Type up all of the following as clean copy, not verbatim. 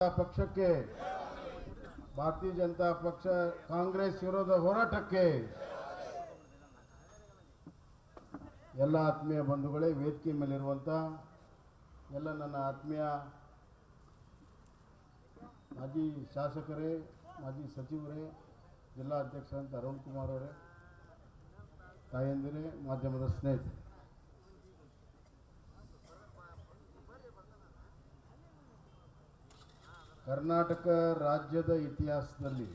ಪಕ್ಷಕ್ಕೆ ಭಾರತೀಯ ಜನತಾ ಪಕ್ಷ ಕಾಂಗ್ರೆಸ್ ವಿರೋಧ ಹೋರಾಟಕ್ಕೆ ಎಲ್ಲ ಆತ್ಮೀಯ ಬಂಧುಗಳೇ, ವೇದಿಕೆ ಮೇಲಿರುವಂಥ ಎಲ್ಲ ನನ್ನ ಆತ್ಮೀಯ ಮಾಜಿ ಶಾಸಕರೇ, ಮಾಜಿ ಸಚಿವರೇ, ಜಿಲ್ಲಾಧ್ಯಕ್ಷರಂತ ಅರುಣ್ ಕುಮಾರ್ ಅವರೇ, ತಾಯಂದಿರೇ, ಮಾಧ್ಯಮದ ಸ್ನೇಹಿತರೆ, ಕರ್ನಾಟಕ ರಾಜ್ಯದ ಇತಿಹಾಸದಲ್ಲಿ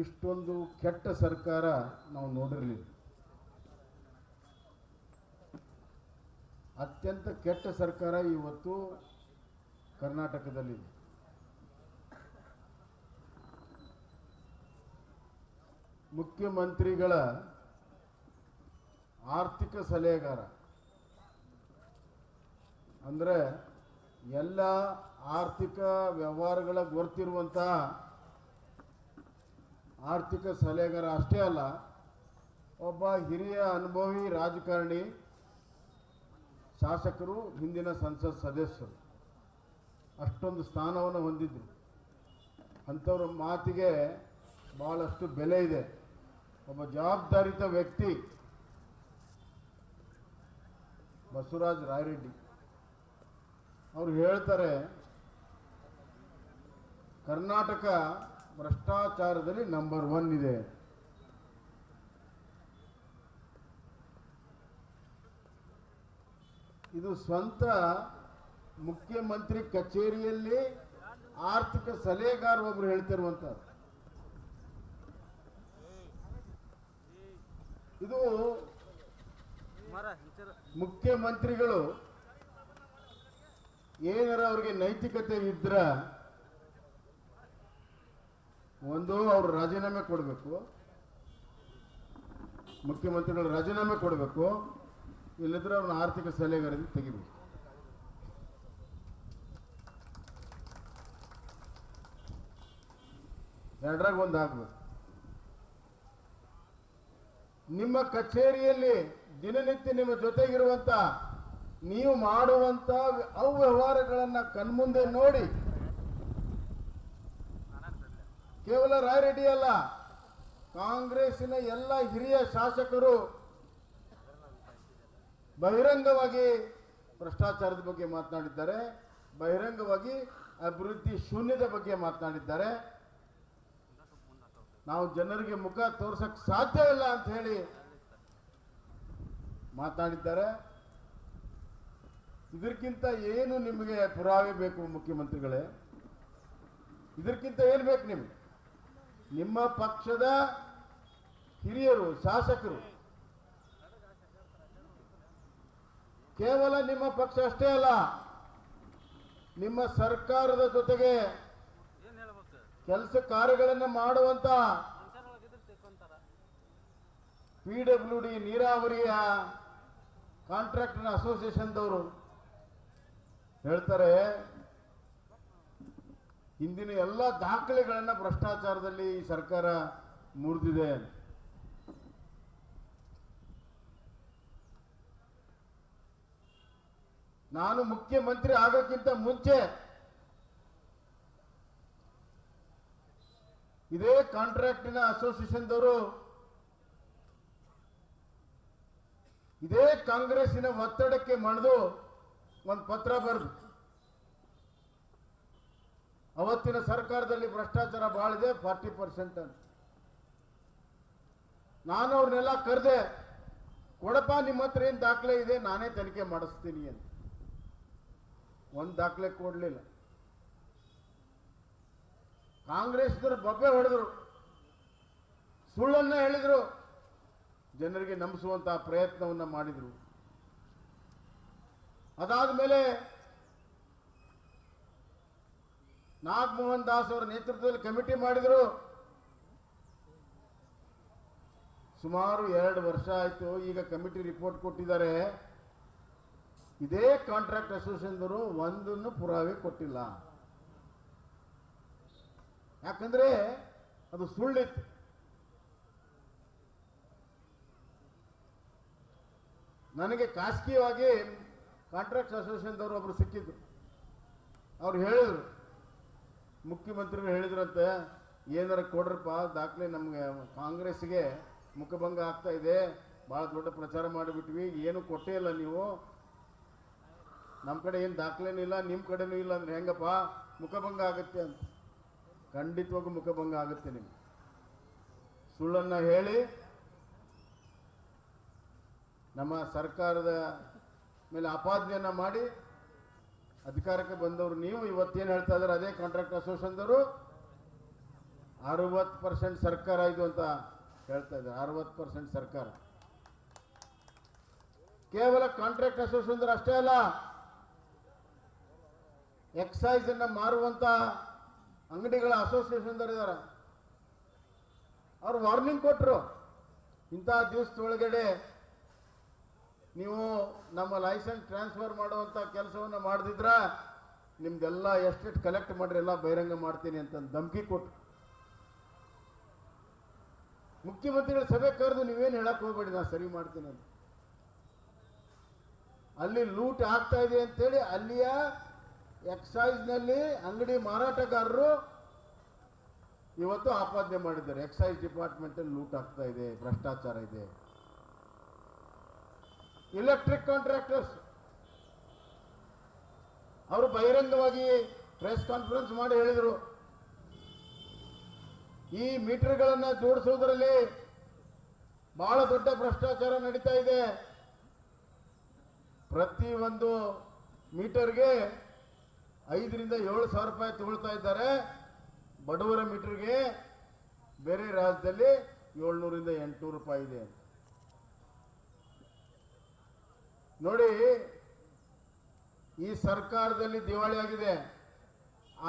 ಇಷ್ಟೊಂದು ಕೆಟ್ಟ ಸರ್ಕಾರ ನಾವು ನೋಡಿರಲಿಲ್ಲ. ಅತ್ಯಂತ ಕೆಟ್ಟ ಸರ್ಕಾರ ಇವತ್ತು ಕರ್ನಾಟಕದಲ್ಲಿದೆ. ಮುಖ್ಯಮಂತ್ರಿಗಳ ಆರ್ಥಿಕ ಸಲಹೆಗಾರ ಅಂದರೆ ಎಲ್ಲ ಆರ್ಥಿಕ ವ್ಯವಹಾರಗಳ ಗೊತ್ತಿರುವಂತಹ ಆರ್ಥಿಕ ಸಲಹೆಗಾರ ಅಷ್ಟೇ ಅಲ್ಲ, ಒಬ್ಬ ಹಿರಿಯ ಅನುಭವಿ ರಾಜಕಾರಣಿ, ಶಾಸಕರು, ಹಿಂದಿನ ಸಂಸತ್ ಸದಸ್ಯರು, ಅಷ್ಟೊಂದು ಸ್ಥಾನವನ್ನು ಹೊಂದಿದ್ರು. ಅಂಥವ್ರ ಮಾತಿಗೆ ಭಾಳಷ್ಟು ಬೆಲೆ ಇದೆ. ಒಬ್ಬ ಜವಾಬ್ದಾರಿತ ವ್ಯಕ್ತಿ ಬಸವರಾಜ ರಾಯರೆಡ್ಡಿ ಅವರು ಹೇಳ್ತಾರೆ, ಕರ್ನಾಟಕ ಭ್ರಷ್ಟಾಚಾರದಲ್ಲಿ ನಂಬರ್ 1 ಇದೆ. ಇದು ಸ್ವಂತ ಮುಖ್ಯಮಂತ್ರಿ ಕಚೇರಿಯಲ್ಲಿ ಆರ್ಥಿಕ ಸಲಹೆಗಾರ ಒಬ್ರು ಹೇಳ್ತಿರುವಂಥದ್ದು. ಇದು ಮುಖ್ಯಮಂತ್ರಿಗಳು ಏನಾರ ಅವ್ರಿಗೆ ನೈತಿಕತೆ ಇದ್ರ ಒಂದು ಅವರು ರಾಜೀನಾಮೆ ಕೊಡಬೇಕು, ಮುಖ್ಯಮಂತ್ರಿಗಳು ರಾಜೀನಾಮೆ ಕೊಡಬೇಕು, ಇಲ್ಲದ್ರೆ ಅವ್ರನ್ನ ಆರ್ಥಿಕ ಸಲಹೆಗಾರರಿಂದ ತೆಗಿಬೇಕು. ಎರಡರಾಗ ಒಂದು ಆಗ್ಬೇಕು. ನಿಮ್ಮ ಕಚೇರಿಯಲ್ಲಿ ದಿನನಿತ್ಯ ನಿಮ್ಮ ಜೊತೆಗಿರುವಂತ, ನೀವು ಮಾಡುವಂತ ಅವ್ಯವಹಾರಗಳನ್ನ ಕಣ್ಮುಂದೆ ನೋಡಿ, ಕೇವಲ ರಾಯರೆಡ್ಡಿ ಅಲ್ಲ, ಕಾಂಗ್ರೆಸ್ಸಿನ ಎಲ್ಲ ಹಿರಿಯ ಶಾಸಕರು ಬಹಿರಂಗವಾಗಿ ಭ್ರಷ್ಟಾಚಾರದ ಬಗ್ಗೆ ಮಾತನಾಡಿದ್ದಾರೆ, ಬಹಿರಂಗವಾಗಿ ಅಭಿವೃದ್ಧಿ ಶೂನ್ಯದ ಬಗ್ಗೆ ಮಾತನಾಡಿದ್ದಾರೆ. ನಾವು ಜನರಿಗೆ ಮುಖ ತೋರ್ಸಕ್ ಸಾಧ್ಯ ಇಲ್ಲ ಅಂತ ಹೇಳಿ ಮಾತನಾಡಿದ್ದಾರೆ. ಇದಕ್ಕಿಂತ ಏನು ನಿಮಗೆ ಪುರಾವೆ ಬೇಕು ಮುಖ್ಯಮಂತ್ರಿಗಳೇ? ಇದಕ್ಕಿಂತ ಏನು ಬೇಕು ನಿಮಗೆ? ನಿಮ್ಮ ಪಕ್ಷದ ಹಿರಿಯರು, ಶಾಸಕರು, ಕೇವಲ ನಿಮ್ಮ ಪಕ್ಷ ಅಷ್ಟೇ ಅಲ್ಲ, ನಿಮ್ಮ ಸರ್ಕಾರದ ಜೊತೆಗೆ ಕೆಲಸ ಕಾರ್ಯಗಳನ್ನು ಮಾಡುವಂತ PWD ನೀರಾವರಿಯ ಕಾಂಟ್ರಾಕ್ಟರ್ ಅಸೋಸಿಯೇಷನ್ದವರು ಹೇಳ್ತಾರೆ, ಹಿಂದಿನ ಎಲ್ಲ ದಾಖಲೆಗಳನ್ನ ಭ್ರಷ್ಟಾಚಾರದಲ್ಲಿ ಈ ಸರ್ಕಾರ ಮುರಿದಿದೆ. ನಾನು ಮುಖ್ಯಮಂತ್ರಿ ಆಗೋಕ್ಕಿಂತ ಮುಂಚೆ ಇದೇ ಕಾಂಟ್ರಾಕ್ಟಿನ ಅಸೋಸಿಯೇಷನ್ದವರು ಇದೇ ಕಾಂಗ್ರೆಸ್ಸಿನ ಒತ್ತಡಕ್ಕೆ ಮಣಿದು ಒಂದು ಪತ್ರ ಬರೆದು, ಅವತ್ತಿನ ಸರ್ಕಾರದಲ್ಲಿ ಭ್ರಷ್ಟಾಚಾರ ಬಹಳ ಇದೆ, 40% ಅಂತ. ನಾನು ಅವ್ರನ್ನೆಲ್ಲ ಕರೆದೆ, ಕೊಡಪ್ಪ ನಿಮ್ಮ ಹತ್ರ ಏನು ದಾಖಲೆ ಇದೆ, ನಾನೇ ತನಿಖೆ ಮಾಡಿಸ್ತೀನಿ ಅಂತ. ಒಂದು ದಾಖಲೆ ಕೊಡಲಿಲ್ಲ. ಕಾಂಗ್ರೆಸ್ನವರು ಬೊಬ್ಬೆ ಹೊಡೆದ್ರು, ಸುಳ್ಳನ್ನ ಹೇಳಿದ್ರು, ಜನರಿಗೆ ನಂಬಿಸುವಂತಹ ಪ್ರಯತ್ನವನ್ನ ಮಾಡಿದ್ರು. ಅದಾದ ಮೇಲೆ ನಾಗಮೋಹನ್ ದಾಸ್ ಅವರ ನೇತೃತ್ವದಲ್ಲಿ ಕಮಿಟಿ ಮಾಡಿದ್ರು. ಸುಮಾರು 2 ವರ್ಷ ಆಯ್ತು. ಈಗ ಕಮಿಟಿ ರಿಪೋರ್ಟ್ ಕೊಟ್ಟಿದ್ದಾರೆ. ಇದೇ ಕಾಂಟ್ರಾಕ್ಟ್ ಅಸೋಸಿಯೇಷನ್ದವರು ಒಂದನ್ನು ಪುರಾವೆ ಕೊಟ್ಟಿಲ್ಲ. ಯಾಕಂದ್ರೆ ಅದು ಸುಳ್ಳಿತ್ತು. ನನಗೆ ಖಾಸಗಿಯಾಗಿ ಕಾಂಟ್ರಾಕ್ಟ್ ಅಸೋಸಿಯೇಷನ್ದವರು ಒಬ್ರು ಸಿಕ್ಕಿದ್ರು. ಅವ್ರು ಹೇಳಿದ್ರು, ಮುಖ್ಯಮಂತ್ರಿಗಳು ಹೇಳಿದ್ರಂತೆ, ಏನಾರ ಕೊಡ್ರಪ್ಪ ದಾಖಲೆ, ನಮಗೆ ಕಾಂಗ್ರೆಸ್ಗೆ ಮುಖಭಂಗ ಆಗ್ತಾ ಇದೆ, ಭಾಳ ದೊಡ್ಡ ಪ್ರಚಾರ ಮಾಡಿಬಿಟ್ವಿ, ಏನು ಕೊಟ್ಟೇ ಇಲ್ಲ ನೀವು, ನಮ್ಮ ಕಡೆ ಏನು ದಾಖಲೆನೂ ಇಲ್ಲ, ನಿಮ್ಮ ಕಡೆನೂ ಇಲ್ಲ ಅಂದ್ರೆ ಹೆಂಗಪ್ಪ, ಮುಖಭಂಗ ಆಗುತ್ತೆ ಅಂತ. ಖಂಡಿತವಾಗೂ ಮುಖಭಂಗ ಆಗುತ್ತೆ ನಿಮ್ಗೆ. ಸುಳ್ಳನ್ನು ಹೇಳಿ ನಮ್ಮ ಸರ್ಕಾರದ ಮೇಲೆ ಆಪಾದನೆಯನ್ನು ಮಾಡಿ ಅಧಿಕಾರಕ್ಕೆ ಬಂದವರು ನೀವು. ಇವತ್ತೇನು ಹೇಳ್ತಾ ಇದ್ದಾರೆ, ಅದೇ ಕಾಂಟ್ರಾಕ್ಟ್ ಅಸೋಸಿಯೇಷನ್ದವರು 60% ಸರ್ಕಾರ ಇದು ಅಂತ ಹೇಳ್ತಾ ಇದ್ದಾರೆ. 60% ಸರ್ಕಾರ. ಕೇವಲ ಕಾಂಟ್ರಾಕ್ಟ್ ಅಸೋಸಿಯೇಷನ್ ಅಷ್ಟೇ ಅಲ್ಲ, ಎಕ್ಸೈಸ್ ಅನ್ನ ಮಾರುವಂತ ಅಂಗಡಿಗಳ ಅಸೋಸಿಯೇಷನ್ ಇದ್ದಾರೆ. ಅವ್ರು ವಾರ್ನಿಂಗ್ ಕೊಟ್ಟರು, ಇಂಥ ದಿವಸದೊಳಗಡೆ ನೀವು ನಮ್ಮ ಲೈಸೆನ್ಸ್ ಟ್ರಾನ್ಸ್ಫರ್ ಮಾಡುವಂಥ ಕೆಲಸವನ್ನು ಮಾಡದಿದ್ರ ನಿಮ್ದೆಲ್ಲ ಎಷ್ಟೆಷ್ಟು ಕಲೆಕ್ಟ್ ಮಾಡ್ರಿ ಎಲ್ಲ ಬಹಿರಂಗ ಮಾಡ್ತೀನಿ ಅಂತ ಧಮಕಿ ಕೊಟ್ಟರು. ಮುಖ್ಯಮಂತ್ರಿಗಳ ಸಭೆ ಕರೆದು ನೀವೇನು ಹೇಳಕ್ ಹೋಗ್ಬೇಡಿ, ನಾನು ಸರಿ ಮಾಡ್ತೀನಿ ಅಂತ. ಅಲ್ಲಿ ಲೂಟ್ ಆಗ್ತಾ ಇದೆ ಅಂತೇಳಿ ಅಲ್ಲಿಯ ಎಕ್ಸೈಸ್ನಲ್ಲಿ ಅಂಗಡಿ ಮಾರಾಟಗಾರರು ಇವತ್ತು ಆಪಾದನೆ ಮಾಡಿದ್ದಾರೆ. ಎಕ್ಸೈಸ್ ಡಿಪಾರ್ಟ್ಮೆಂಟಲ್ಲಿ ಲೂಟ್ ಆಗ್ತಾ ಇದೆ, ಭ್ರಷ್ಟಾಚಾರ ಇದೆ. ಎಲೆಕ್ಟ್ರಿಕ್ ಕಾಂಟ್ರಾಕ್ಟರ್ಸ್ ಅವರು ಬಹಿರಂಗವಾಗಿ ಪ್ರೆಸ್ ಕಾನ್ಫರೆನ್ಸ್ ಮಾಡಿ ಹೇಳಿದರು, ಈ ಮೀಟರ್ಗಳನ್ನು ಜೋಡಿಸುವುದರಲ್ಲಿ ಬಹಳ ದೊಡ್ಡ ಭ್ರಷ್ಟಾಚಾರ ನಡೀತಾ ಇದೆ. ಪ್ರತಿ ಒಂದು ಮೀಟರ್ಗೆ 5,000 to 7,000 ರೂಪಾಯಿ ತಗೊಳ್ತಾ ಇದ್ದಾರೆ. ಬಡವರ ಮೀಟರ್ಗೆ ಬೇರೆ ರಾಜ್ಯದಲ್ಲಿ 700 to 800 ರೂಪಾಯಿ ಇದೆ. ನೋಡಿ, ಈ ಸರ್ಕಾರದಲ್ಲಿ ದಿವಾಳಿ ಆಗಿದೆ.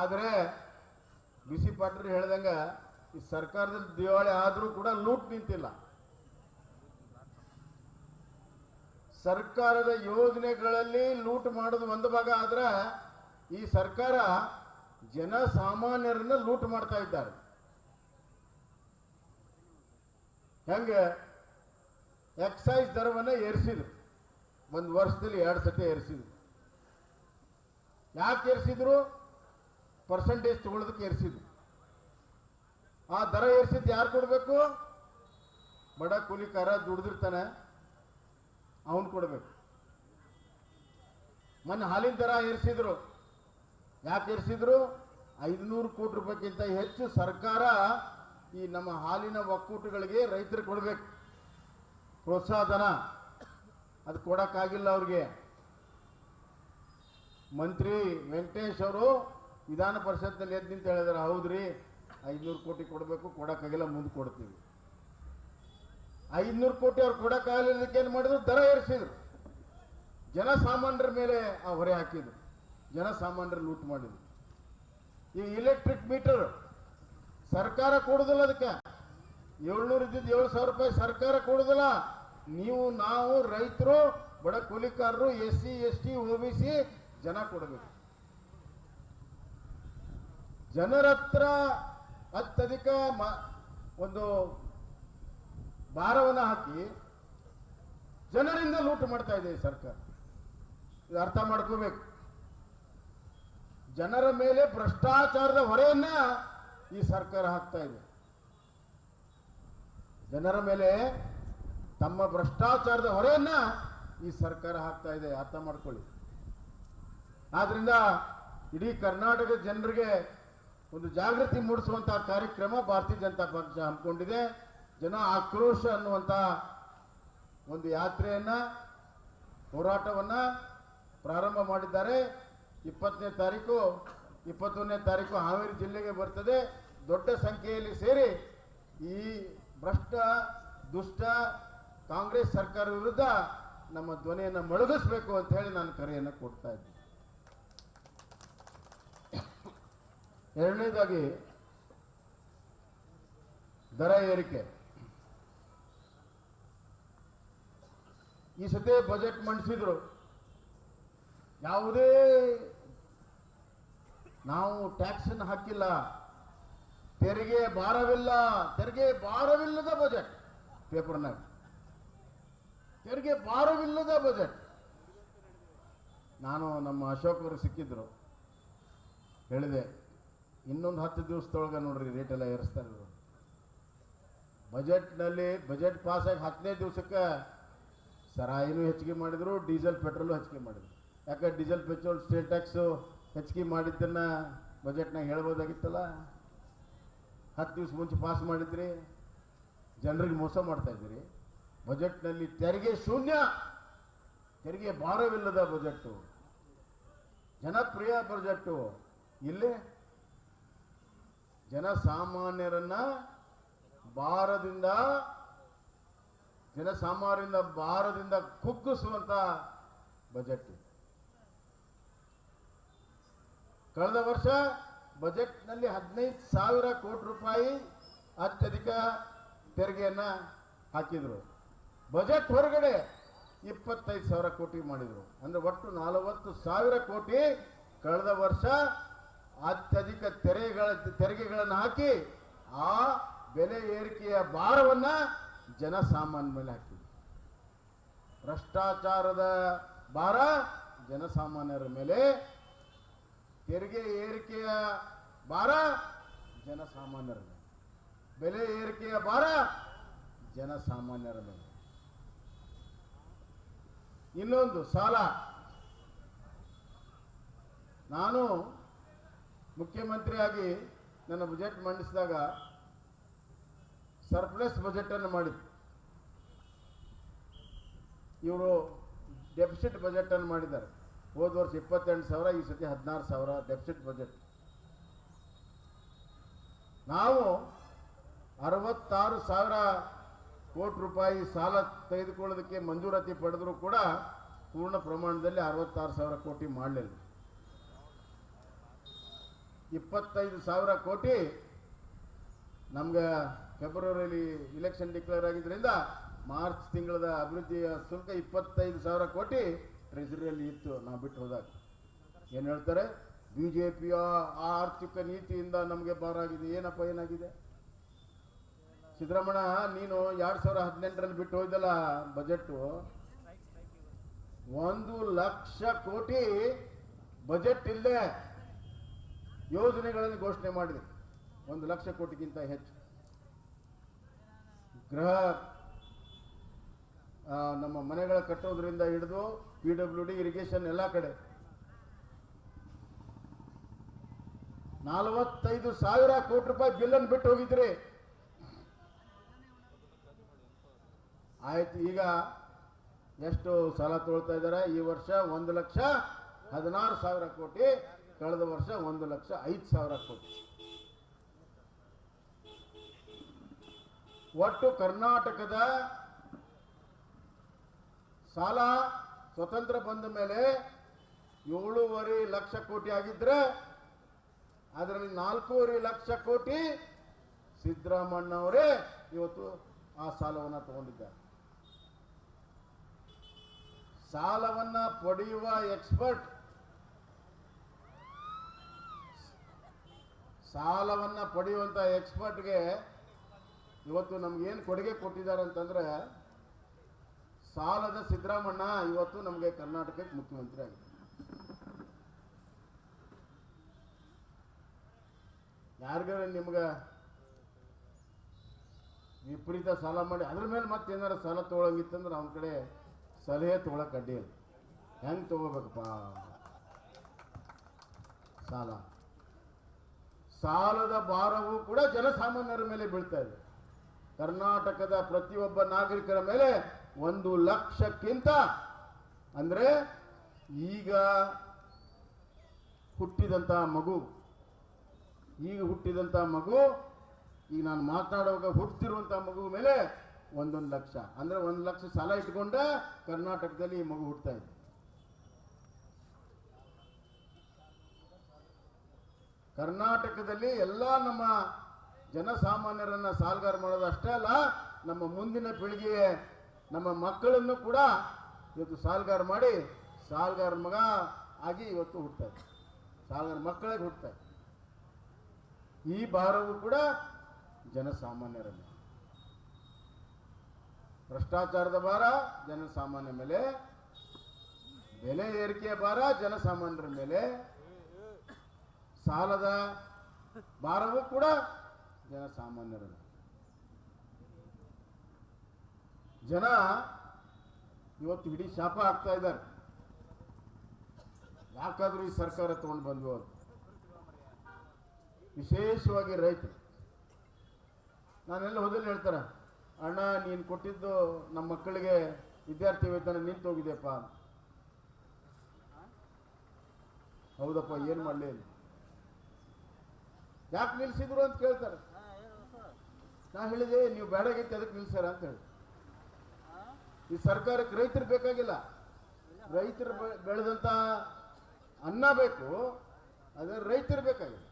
ಆದರೆ ಬಿಸಿ ಪಾಟೀಲ್ ಹೇಳ್ದಂಗ ಈ ಸರ್ಕಾರದಲ್ಲಿ ದಿವಾಳಿ ಆದರೂ ಕೂಡ ಲೂಟ್ ನಿಂತಿಲ್ಲ. ಸರ್ಕಾರದ ಯೋಜನೆಗಳಲ್ಲಿ ಲೂಟ್ ಮಾಡೋದು ಒಂದು ಭಾಗ ಆದ್ರೆ, ಈ ಸರ್ಕಾರ ಜನಸಾಮಾನ್ಯರನ್ನ ಲೂಟ್ ಮಾಡ್ತಾ ಇದ್ದಾರೆ. ಹೆಂಗೆ? ಎಕ್ಸೈಸ್ ದರವನ್ನು ಏರಿಸಿದ್ರು, ಒಂದು ವರ್ಷದಲ್ಲಿ 2 ಸತಿ ಏರಿಸಿದ್ರು. ಯಾಕೆ ಏರಿಸಿದ್ರು? ಪರ್ಸೆಂಟೇಜ್ ತಗೊಳ್ಳೋದಕ್ಕೆ ಏರಿಸಿದ್ರು. ಆ ದರ ಏರಿಸಿದ್ದು ಯಾರು ಕೊಡಬೇಕು? ಬಡ ಕೂಲಿಕಾರ ದುಡಿದಿರ್ತಾನೆ, ಅವನು ಕೊಡಬೇಕು. ಮೊನ್ನೆ ಹಾಲಿನ ದರ ಏರಿಸಿದ್ರು. ಯಾಕೆ ಏರಿಸಿದ್ರು? 500 ಕೋಟಿ ರೂಪಾಯಿಗಿಂತ ಹೆಚ್ಚು ಸರ್ಕಾರ ಈ ನಮ್ಮ ಹಾಲಿನ ಒಕ್ಕೂಟಗಳಿಗೆ ರೈತರಿಗೆ ಕೊಡಬೇಕು ಪ್ರೋತ್ಸಾಹ ಧನ. ಅದು ಕೊಡಕ್ಕಾಗಿಲ್ಲ ಅವ್ರಿಗೆ. ಮಂತ್ರಿ ವೆಂಕಟೇಶ್ ಅವರು ವಿಧಾನ ಪರಿಷತ್ನಲ್ಲಿ ಎದ್ದು ನಿಂತು ಹೇಳಿದಾರೆ, ಹೌದ್ರಿ 500 ಕೋಟಿ ಕೊಡಬೇಕು, ಕೊಡಕ್ಕಾಗಿಲ್ಲ, ಮುಂದೆ ಕೊಡ್ತೀವಿ. 500 ಕೋಟಿ ಅವ್ರು ಕೊಡಕ್ಕಾಗಲಿದ್ದಕ್ಕೆ ಏನು ಮಾಡಿದ್ರು? ದರ ಏರಿಸಿದ್ರು. ಜನಸಾಮಾನ್ಯರ ಮೇಲೆ ಆ ಹೊರೆ ಹಾಕಿದ್ರು, ಜನಸಾಮಾನ್ಯರು ಲೂಟ್ ಮಾಡಿದ್ರು. ಈ ಎಲೆಕ್ಟ್ರಿಕ್ ಮೀಟರ್ ಸರ್ಕಾರ ಕೊಡುದಿಲ್ಲ, ಅದಕ್ಕೆ 700 ಇದ್ದಿದ್ದು 7,000 ರೂಪಾಯಿ ಸರ್ಕಾರ ಕೊಡುದಿಲ್ಲ. ನೀವು, ನಾವು, ರೈತರು, ಬಡ ಕೂಲಿಕಾರರು, SC ST OBC ಜನ ಕೊಡಬೇಕು. ಜನರ ಹತ್ರ ಅತ್ಯಧಿಕ ಒಂದು ಭಾರವನ್ನು ಹಾಕಿ ಜನರಿಂದ ಲೂಟ್ ಮಾಡ್ತಾ ಇದೆ ಈ ಸರ್ಕಾರ. ಇದು ಅರ್ಥ ಮಾಡ್ಕೋಬೇಕು. ಜನರ ಮೇಲೆ ಭ್ರಷ್ಟಾಚಾರದ ಹೊರೆಯನ್ನ ಈ ಸರ್ಕಾರ ಹಾಕ್ತಾ ಇದೆ. ಜನರ ಮೇಲೆ ತಮ್ಮ ಭ್ರಷ್ಟಾಚಾರದ ಹೊರೆಯನ್ನ ಈ ಸರ್ಕಾರ ಹಾಕ್ತಾ ಇದೆ, ಅರ್ಥ ಮಾಡ್ಕೊಳ್ಳಿ. ಆದ್ರಿಂದ ಇಡೀ ಕರ್ನಾಟಕದ ಜನರಿಗೆ ಒಂದು ಜಾಗೃತಿ ಮೂಡಿಸುವಂತಹ ಕಾರ್ಯಕ್ರಮ ಭಾರತೀಯ ಜನತಾ ಪಕ್ಷ ಹಮ್ಮಿಕೊಂಡಿದೆ. ಜನ ಆಕ್ರೋಶ ಅನ್ನುವಂಥ ಒಂದು ಯಾತ್ರೆಯನ್ನ, ಹೋರಾಟವನ್ನ ಪ್ರಾರಂಭ ಮಾಡಿದ್ದಾರೆ. 20ನೇ ತಾರೀಕು 21ನೇ ತಾರೀಕು ಹಾವೇರಿ ಜಿಲ್ಲೆಗೆ ಬರ್ತದೆ. ದೊಡ್ಡ ಸಂಖ್ಯೆಯಲ್ಲಿ ಸೇರಿ ಈ ಭ್ರಷ್ಟ ದುಷ್ಟ ಕಾಂಗ್ರೆಸ್ ಸರ್ಕಾರ ವಿರುದ್ಧ ನಮ್ಮ ಧ್ವನಿಯನ್ನು ಮೊಳಗಿಸಬೇಕು ಅಂತ ಹೇಳಿ ನಾನು ಕರೆಯನ್ನು ಕೊಡ್ತಾ ಇದ್ದೀನಿ. ಎರಡನೇದಾಗಿ ದರ ಏರಿಕೆ. ಈ ಸತಿ ಬಜೆಟ್ ಮಂಡಿಸಿದ್ರು. ಯಾವುದೇ ನಾವು ಟ್ಯಾಕ್ಸ್ ಅನ್ನು ಹಾಕಿಲ್ಲ, ತೆರಿಗೆ ಭಾರವಿಲ್ಲ, ತೆರಿಗೆ ಭಾರವಿಲ್ಲದ ಬಜೆಟ್. ಪೇಪರ್ನಾಗ ತೆರಿಗೆ ಭಾರವಿಲ್ಲದ ಬಜೆಟ್. ನಾನು ನಮ್ಮ ಅಶೋಕ್ ಅವರು ಸಿಕ್ಕಿದ್ರು, ಹೇಳಿದೆ ಇನ್ನೊಂದು 10 ದಿವಸದೊಳಗೆ ನೋಡ್ರಿ ರೇಟ್ ಎಲ್ಲ ಏರಿಸ್ತಾರೆ ಇವರು. ಬಜೆಟ್ನಲ್ಲಿ ಬಜೆಟ್ ಪಾಸಾಗಿ 10ನೇ ದಿವಸಕ್ಕೆ ಸರಾಯಿನೂ ಹೆಚ್ಚಿಗೆ ಮಾಡಿದರು, ಡೀಸೆಲ್ ಪೆಟ್ರೋಲು ಹೆಚ್ಚಿಗೆ ಮಾಡಿದರು. ಯಾಕೆ ಡೀಸೆಲ್ ಪೆಟ್ರೋಲ್ ಸ್ಟೇಟ್ ಟ್ಯಾಕ್ಸು ಹೆಚ್ಚಿಗೆ ಮಾಡಿದ್ದನ್ನು ಬಜೆಟ್ನಾಗ ಹೇಳ್ಬೋದಾಗಿತ್ತಲ್ಲ. 10 ದಿವಸ ಮುಂಚೆ ಪಾಸ್ ಮಾಡಿದ್ರಿ, ಜನರಿಗೆ ಮೋಸ ಮಾಡ್ತಾ ಇದ್ದೀರಿ. ಬಜೆಟ್ನಲ್ಲಿ ತೆರಿಗೆ ಶೂನ್ಯ, ತೆರಿಗೆ ಭಾರವಿಲ್ಲದ ಬಜೆಟ್ಟು, ಜನಪ್ರಿಯ ಬಜೆಟ್ಟು. ಇಲ್ಲಿ ಜನಸಾಮಾನ್ಯರನ್ನ ಭಾರದಿಂದ ಕುಗ್ಗಿಸುವಂತ ಬಜೆಟ್. ಕಳೆದ ವರ್ಷ ಬಜೆಟ್ನಲ್ಲಿ 15,000 ಕೋಟಿ ರೂಪಾಯಿ ಅತ್ಯಧಿಕ ತೆರಿಗೆಯನ್ನ ಹಾಕಿದ್ರು. ಬಜೆಟ್ ಹೊರಗಡೆ 25,000 ಕೋಟಿ ಮಾಡಿದ್ರು. ಅಂದ್ರೆ ಒಟ್ಟು 40,000 ಕೋಟಿ ಕಳೆದ ವರ್ಷ ಅತ್ಯಧಿಕ ತೆರಿಗೆಗಳನ್ನು ಹಾಕಿ ಆ ಬೆಲೆ ಏರಿಕೆಯ ಭಾರವನ್ನ ಜನಸಾಮಾನ್ಯ ಮೇಲೆ ಹಾಕಿದ್ರು. ಭ್ರಷ್ಟಾಚಾರದ ಭಾರ ಜನಸಾಮಾನ್ಯರ ಮೇಲೆ, ತೆರಿಗೆ ಏರಿಕೆಯ ಭಾರ ಜನಸಾಮಾನ್ಯರ ಮೇಲೆ, ಬೆಲೆ ಏರಿಕೆಯ ಭಾರ ಜನಸಾಮಾನ್ಯರ ಮೇಲೆ. ಇನ್ನೊಂದು ಸಾಲ. ನಾನು ಮುಖ್ಯಮಂತ್ರಿಯಾಗಿ ನನ್ನ ಬಜೆಟ್ ಮಂಡಿಸಿದಾಗ ಸರ್ಪ್ಲಸ್ ಬಜೆಟ್ ಅನ್ನು ಮಾಡಿದ್ರು. ಇವರು ಡೆಫಿಸಿಟ್ ಬಜೆಟ್ ಅನ್ನು ಮಾಡಿದ್ದಾರೆ. ಹೋದ ವರ್ಷ 28,000, ಈ ಸತಿ 16,000 ಡೆಫಿಸಿಟ್ ಬಜೆಟ್. ನಾವು 66,000 ಕೋಟಿ ರೂಪಾಯಿ ಸಾಲ ತೆಗೆದುಕೊಳ್ಳೋದಕ್ಕೆ ಮಂಜೂರಾತಿ ಪಡೆದರೂ ಕೂಡ ಪೂರ್ಣ ಪ್ರಮಾಣದಲ್ಲಿ 66,000 ಕೋಟಿ ಮಾಡಲಿಲ್ಲ. 25,000 ಕೋಟಿ ನಮ್ಗೆ ಫೆಬ್ರವರಿಯಲ್ಲಿ ಇಲೆಕ್ಷನ್ ಡಿಕ್ಲೇರ್ ಆಗಿದ್ದರಿಂದ ಮಾರ್ಚ್ ತಿಂಗಳದ ಅಭಿವೃದ್ಧಿಯ ಶುಲ್ಕ 25,000 ಕೋಟಿ ಟ್ರೆಜರಿಯಲ್ಲಿ ಇತ್ತು. ನಾವು ಬಿಟ್ಟು ಹೋದಾಗ ಏನು ಹೇಳ್ತಾರೆ, ಬಿಜೆಪಿಯ ಆರ್ಥಿಕ ನೀತಿಯಿಂದ ನಮಗೆ ಭಾರ ಆಗಿದೆ. ಏನಪ್ಪ ಏನಾಗಿದೆ? ಸಿದ್ದರಾಮಯ್ಯ, ನೀನು 2018ರಲ್ಲಿ ಬಿಟ್ಟು ಹೋಯ್ದಲ್ಲ ಬಜೆಟ್, 1,00,000 ಕೋಟಿ ಬಜೆಟ್ ಇಲ್ಲದೆ ಯೋಜನೆಗಳನ್ನು ಘೋಷಣೆ ಮಾಡಿದೆ. 1,00,000 ಕೋಟಿಗಿಂತ ಹೆಚ್ಚು. ಗೃಹ ನಮ್ಮ ಮನೆಗಳ ಕಟ್ಟೋದ್ರಿಂದ ಹಿಡಿದು PWD, ಇರಿಗೇಷನ್ ಎಲ್ಲ ಕಡೆ 45,000 ಕೋಟಿ ರೂಪಾಯಿ ಬಿಲ್ಲನ್ನು ಬಿಟ್ಟು ಹೋಗಿದ್ರಿ. ಆಯ್ತು, ಈಗ ಎಷ್ಟು ಸಾಲ ತಗೊಳ್ತಾ ಇದ್ದಾರೆ? ಈ ವರ್ಷ 1,16,000 ಕೋಟಿ, ಕಳೆದ ವರ್ಷ 1,05,000 ಕೋಟಿ. ಒಟ್ಟು ಕರ್ನಾಟಕದ ಸಾಲ ಸ್ವತಂತ್ರ ಬಂದ ಮೇಲೆ 7.5 ಲಕ್ಷ ಕೋಟಿ ಆಗಿದ್ರೆ ಅದರಲ್ಲಿ 4.5 ಲಕ್ಷ ಕೋಟಿ ಸಿದ್ದರಾಮಣ್ಣವರೇ ಇವತ್ತು ಆ ಸಾಲವನ್ನು ತಗೊಂಡಿದ್ದಾರೆ. ಸಾಲವನ್ನ ಪಡೆಯುವ ಎಕ್ಸ್ಪರ್ಟ್, ಸಾಲವನ್ನ ಪಡೆಯುವಂತ ಎಕ್ಸ್ಪರ್ಟ್ಗೆ ಇವತ್ತು ನಮ್ಗೇನು ಕೊಡುಗೆ ಕೊಟ್ಟಿದ್ದಾರೆ ಅಂತಂದ್ರೆ, ಸಾಲದ ಸಿದ್ದರಾಮಣ್ಣ ಇವತ್ತು ನಮಗೆ ಕರ್ನಾಟಕಕ್ಕೆ ಮುಖ್ಯಮಂತ್ರಿ ಆಗಿದೆ. ಯಾರಿಗಾರ ನಿಮ್ಗೆ ವಿಪರೀತ ಸಾಲ ಮಾಡಿ ಅದ್ರ ಮೇಲೆ ಮತ್ತೇನಾರ ಸಾಲ ತಗೊಳಂಗಿತ್ತಂದ್ರೆ ಅವನ ಕಡೆ ಸಲಹೆ ತಗೊಳಕ್ ಅಡ್ಡಿ ಇಲ್ಲ. ಹೆಂಗ್ ತಗೋಬೇಕಪ್ಪ ಸಾಲದ ಭಾರವು ಕೂಡ ಜನಸಾಮಾನ್ಯರ ಮೇಲೆ ಬೀಳ್ತಾ ಇದೆ. ಕರ್ನಾಟಕದ ಪ್ರತಿಯೊಬ್ಬ ನಾಗರಿಕರ ಮೇಲೆ 1 ಲಕ್ಷಕ್ಕಿಂತ, ಅಂದ್ರೆ ಈಗ ಹುಟ್ಟಿದಂತ ಮಗು, ಈಗ ನಾನು ಮಾತನಾಡುವಾಗ ಹುಟ್ಟಿರುವಂತಹ ಮಗು ಮೇಲೆ 1 ಲಕ್ಷ, ಅಂದ್ರೆ 1 ಲಕ್ಷ ಸಾಲ ಇಟ್ಕೊಂಡ ಕರ್ನಾಟಕದಲ್ಲಿ ಈ ಮಗು ಹುಟ್ಟತಾ ಇದೆ. ಕರ್ನಾಟಕದಲ್ಲಿ ಎಲ್ಲ ನಮ್ಮ ಜನಸಾಮಾನ್ಯರನ್ನ ಸಾಲಗಾರ ಮಾಡೋದು ಅಷ್ಟೇ ಅಲ್ಲ, ನಮ್ಮ ಮುಂದಿನ ಪೀಳಿಗೆಯ ನಮ್ಮ ಮಕ್ಕಳನ್ನು ಕೂಡ ಇವತ್ತು ಸಾಲಗಾರ ಮಾಡಿ ಸಾಲಗಾರ ಮಗ ಆಗಿ ಇವತ್ತು ಹುಟ್ಟತಾ ಇದೆ, ಸಾಲಗಾರ ಮಕ್ಕಳಿಗೆ ಹುಟ್ಟತಾ ಇದೆ. ಈ ಭಾರವು ಕೂಡ ಜನಸಾಮಾನ್ಯರ ಮೇಲೆ. ಭ್ರಷ್ಟಾಚಾರದ ಭಾರ ಜನಸಾಮಾನ್ಯ ಮೇಲೆ, ಬೆಲೆ ಏರಿಕೆಯ ಭಾರ ಜನಸಾಮಾನ್ಯರ ಮೇಲೆ, ಸಾಲದ ಭಾರವೂ ಕೂಡ ಜನಸಾಮಾನ್ಯರ ಮೇಲೆ. ಜನ ಇವತ್ತು ಇಡೀ ಶಾಪ ಆಗ್ತಾ ಇದ್ದಾರೆ. ಯಾಕಾದ್ರೂ ಈ ಸರ್ಕಾರ ತಗೊಂಡು ಬಂದ್ವು ಅಂತ. ವಿಶೇಷವಾಗಿ ರೈತರು ನಾನೆಲ್ಲ ಹೋದಲ್ಲಿ ಹೇಳ್ತಾರೆ, ಅಣ್ಣ ನೀನು ಕೊಟ್ಟಿದ್ದು ನಮ್ಮ ಮಕ್ಕಳಿಗೆ ವಿದ್ಯಾರ್ಥಿ ವೇತನ ನಿಂತು ಹೋಗಿದೆಯಪ್ಪ. ಹೌದಪ್ಪ, ಏನು ಮಾಡಲಿ, ಯಾಕೆ ನಿಲ್ಸಿದ್ರು ಅಂತ ಕೇಳ್ತಾರೆ. ನಾ ಹೇಳಿದೆ, ನೀವು ಬೇಡಾಗಿತ್ತು ಅದಕ್ಕೆ ನಿಲ್ಸ್ಯಾರ ಅಂತ ಹೇಳಿ. ಈ ಸರ್ಕಾರಕ್ಕೆ ರೈತರು ಬೇಕಾಗಿಲ್ಲ, ರೈತರು ಬೆಳೆದಂತ ಅನ್ನ ಬೇಕು, ಅದೇ ರೈತರು ಬೇಕಾಗಿಲ್ಲ.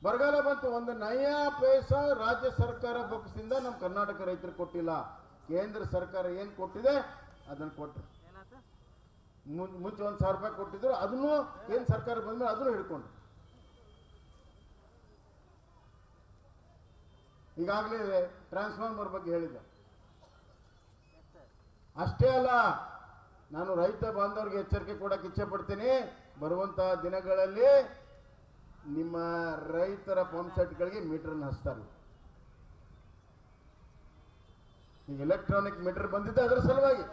ಬರಗಾಲ ಬಂತು, ಒಂದು ನಯಾ ಪೈಸಾ ರಾಜ್ಯ ಸರ್ಕಾರ ಬೊಕ್ಕಸದಿಂದ ನಮ್ಮ ಕರ್ನಾಟಕ ರೈತರು ಕೊಟ್ಟಿಲ್ಲ. ಕೇಂದ್ರ ಸರ್ಕಾರ ಏನು ಕೊಟ್ಟಿದೆ ಅದನ್ನು ಕೊಟ್ಟರು. ಮುಂಚೆ 1,000 ರೂಪಾಯಿ ಕೊಟ್ಟಿದ್ರು, ಅದನ್ನು ಕೇಂದ್ರ ಸರ್ಕಾರ ಬಂದ್ಮೇಲೆ ಅದನ್ನು ಹಿಡ್ಕೊಂಡು. ಈಗಾಗಲೇ ಟ್ರಾನ್ಸ್ಫಾರ್ಮರ್ ಬಗ್ಗೆ ಹೇಳಿದ್ದೆ. ಅಷ್ಟೇ ಅಲ್ಲ, ನಾನು ರೈತ ಬಾಂಧವರಿಗೆ ಎಚ್ಚರಿಕೆ ಕೊಡಕ್ಕೆ ಇಚ್ಛೆ ಪಡ್ತೀನಿ. ಬರುವಂತಹ ದಿನಗಳಲ್ಲಿ ನಿಮ್ಮ ರೈತರ ಪಂಪ್ ಸೆಟ್ಗಳಿಗೆ ಮೀಟರ್ನ ಹಚ್ತಾರೆ. ಈಗ ಎಲೆಕ್ಟ್ರಾನಿಕ್ ಮೀಟರ್ ಬಂದಿದ್ದೆ, ಅದರ ಸಲುವಾಗಿ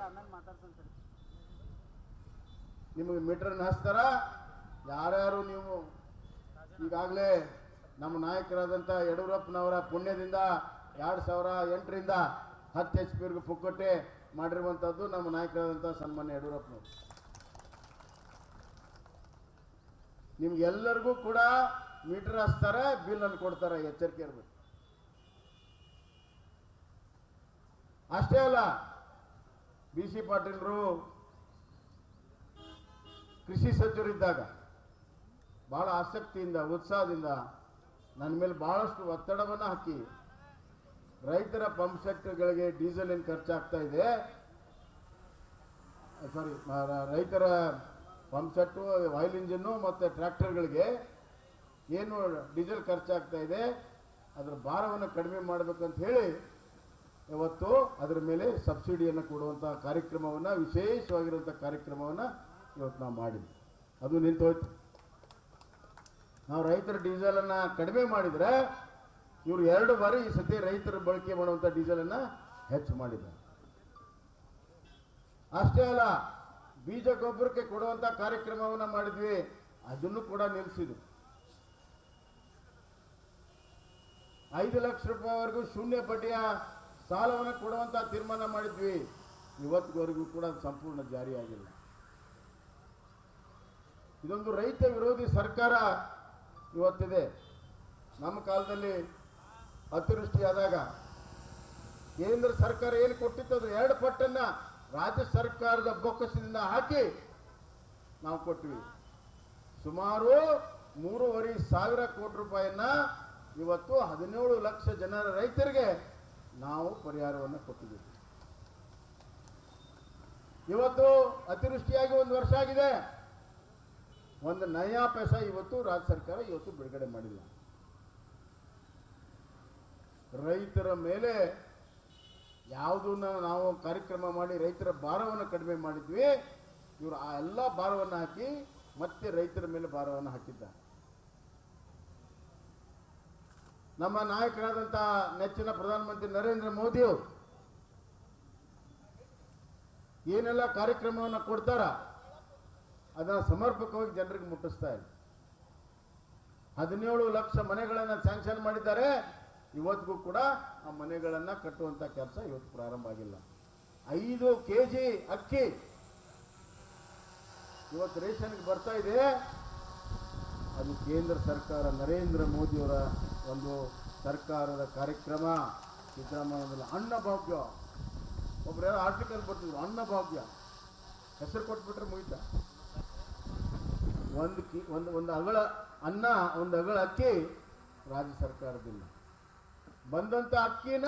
ನಿಮಗೆ ಮೀಟರ್ನ ಹಚ್ತಾರ. ಯಾರ್ಯಾರು ನೀವು ಈಗಾಗಲೇ ನಮ್ಮ ನಾಯಕರಾದಂಥ ಯಡಿಯೂರಪ್ಪನವರ ಪುಣ್ಯದಿಂದ 2008ರಿಂದ 10 HP ಪುಕ್ಕಟ್ಟೆ ಮಾಡಿರುವಂಥದ್ದು ನಮ್ಮ ನಾಯಕರಾದಂಥ ಸನ್ಮಾನ್ಯ ಯಡಿಯೂರಪ್ಪನವರು. ನಿಮ್ಗೆಲ್ಲರಿಗೂ ಕೂಡ ಮೀಟರ್ ಹಚ್ತಾರೆ, ಬಿಲ್ ಅನ್ನು ಕೊಡ್ತಾರೆ. ಎಚ್ಚರಿಕೆ ಇರಬೇಕು. ಅಷ್ಟೇ ಅಲ್ಲ, BC ಪಾಟೀಲರು ಕೃಷಿ ಸಚಿವರಿದ್ದಾಗ ಬಹಳ ಆಸಕ್ತಿಯಿಂದ ಉತ್ಸಾಹದಿಂದ ನನ್ನ ಮೇಲೆ ಬಹಳಷ್ಟು ಒತ್ತಡವನ್ನು ಹಾಕಿ ರೈತರ ಪಂಪ್ ಸೆಟ್ಗಳಿಗೆ ಡೀಸೆಲ್ ಏನು ಖರ್ಚಾಗ್ತಾ ಇದೆ, ಸಾರಿ ರೈತರ ಪಂಪ್ ಸೆಟ್ಟು, ಆಯಿಲ್ ಇಂಜಿನ್ನು ಮತ್ತು ಟ್ರ್ಯಾಕ್ಟರ್ಗಳಿಗೆ ಏನು ಡೀಸೆಲ್ ಖರ್ಚಾಗ್ತಾ ಇದೆ ಅದರ ಭಾರವನ್ನು ಕಡಿಮೆ ಮಾಡಬೇಕಂತ ಹೇಳಿ ಇವತ್ತು ಅದರ ಮೇಲೆ ಸಬ್ಸಿಡಿಯನ್ನು ಕೊಡುವಂಥ ಕಾರ್ಯಕ್ರಮವನ್ನು, ವಿಶೇಷವಾಗಿರುವಂಥ ಕಾರ್ಯಕ್ರಮವನ್ನು ಇವತ್ತು ನಾವು ಮಾಡಿದ್ವಿ. ಅದು ನಿಂತೋಯ್ತು. ನಾವು ರೈತರ ಡೀಸೆಲನ್ನು ಕಡಿಮೆ ಮಾಡಿದರೆ ಇವರು 2 ಬಾರಿ ಈ ಸತಿ ರೈತರು ಬಳಕೆ ಮಾಡುವಂಥ ಡೀಸೆಲನ್ನು ಹೆಚ್ಚು ಮಾಡಿದ್ದಾರೆ. ಅಷ್ಟೇ ಅಲ್ಲ, ಬೀಜ ಗೊಬ್ಬರಕ್ಕೆ ಕೊಡುವಂಥ ಕಾರ್ಯಕ್ರಮವನ್ನು ಮಾಡಿದ್ವಿ, ಅದನ್ನು ಕೂಡ ನಿಲ್ಲಿಸಿದ್ವಿ. 5 ಲಕ್ಷ ರೂಪಾಯಿವರೆಗೂ ಶೂನ್ಯ ಬಡ್ಡಿಯ ಸಾಲವನ್ನು ಕೊಡುವಂಥ ತೀರ್ಮಾನ ಮಾಡಿದ್ವಿ. ಇವತ್ತಿವರೆಗೂ ಕೂಡ ಅದು ಸಂಪೂರ್ಣ ಜಾರಿಯಾಗಿಲ್ಲ. ಇದೊಂದು ರೈತ ವಿರೋಧಿ ಸರ್ಕಾರ ಇವತ್ತಿದೆ. ನಮ್ಮ ಕಾಲದಲ್ಲಿ ಅತಿವೃಷ್ಟಿ ಆದಾಗ ಕೇಂದ್ರ ಸರ್ಕಾರ ಏನು ಕೊಟ್ಟಿತ್ತು ಅದು 2 ಪಟ್ಟನ್ನ ರಾಜ್ಯ ಸರ್ಕಾರದ ಬೊಕ್ಕಸದಿಂದ ಹಾಕಿ ನಾವು ಕೊಟ್ವಿ. ಸುಮಾರು 3,500 ಕೋಟಿ ರೂಪಾಯಿಯನ್ನ ಇವತ್ತು 17 ಲಕ್ಷ ಜನರ ರೈತರಿಗೆ ನಾವು ಪರಿಹಾರವನ್ನು ಕೊಟ್ಟಿದ್ದೀವಿ. ಇವತ್ತು ಅತಿವೃಷ್ಟಿಯಾಗಿ 1 ವರ್ಷ ಆಗಿದೆ, 1 ನಯಾ ಪೈಸಾ ಇವತ್ತು ರಾಜ್ಯ ಸರ್ಕಾರ ಇವತ್ತು ಬಿಡುಗಡೆ ಮಾಡಿಲ್ಲ. ರೈತರ ಮೇಲೆ ಯಾವುದನ್ನ ನಾವು ಕಾರ್ಯಕ್ರಮ ಮಾಡಿ ರೈತರ ಭಾರವನ್ನು ಕಡಿಮೆ ಮಾಡಿದ್ವಿ, ಇವರು ಆ ಎಲ್ಲ ಭಾರವನ್ನು ಹಾಕಿ ಮತ್ತೆ ರೈತರ ಮೇಲೆ ಭಾರವನ್ನು ಹಾಕಿದ್ದಾರೆ. ನಮ್ಮ ನಾಯಕರಾದಂಥ ನೆಚ್ಚಿನ ಪ್ರಧಾನಮಂತ್ರಿ ನರೇಂದ್ರ ಮೋದಿ ಅವರು ಏನೆಲ್ಲ ಕಾರ್ಯಕ್ರಮವನ್ನು ಕೊಡ್ತಾರ ಅದನ್ನು ಸಮರ್ಪಕವಾಗಿ ಜನರಿಗೆ ಮುಟ್ಟಿಸ್ತಾ ಇಲ್ಲ. 17 ಲಕ್ಷ ಮನೆಗಳನ್ನು ಸ್ಯಾಂಕ್ಷನ್ ಮಾಡಿದ್ದಾರೆ. ಇವತ್ತಿಗೂ ಕೂಡ ಆ ಮನೆಗಳನ್ನು ಕಟ್ಟುವಂಥ ಕೆಲಸ ಇವತ್ತು ಪ್ರಾರಂಭ ಆಗಿಲ್ಲ. 5 kg ಅಕ್ಕಿ ಇವತ್ತು ರೇಷನ್ಗೆ ಬರ್ತಾ ಇದೆ. ಅದು ಕೇಂದ್ರ ಸರ್ಕಾರ ನರೇಂದ್ರ ಮೋದಿಯವರ ಒಂದು ಸರ್ಕಾರದ ಕಾರ್ಯಕ್ರಮ. ಸಿದ್ದರಾಮಯ್ಯ ಅನ್ನಭಾಗ್ಯ, ಒಬ್ರು ಯಾರೋ ಆರ್ಟಿಕಲ್ ಬರ್ತಿದ್ರು, ಅನ್ನಭಾಗ್ಯ ಹೆಸರು ಕೊಟ್ಬಿಟ್ರೆ ಮುಗಿತ. ಒಂದು ಅಗಳ ಅನ್ನ, ಒಂದು ಅಗಳ ಅಕ್ಕಿ ರಾಜ್ಯ ಸರ್ಕಾರದಿಲ್ಲ. ಬಂದಂಥ ಅಕ್ಕಿನ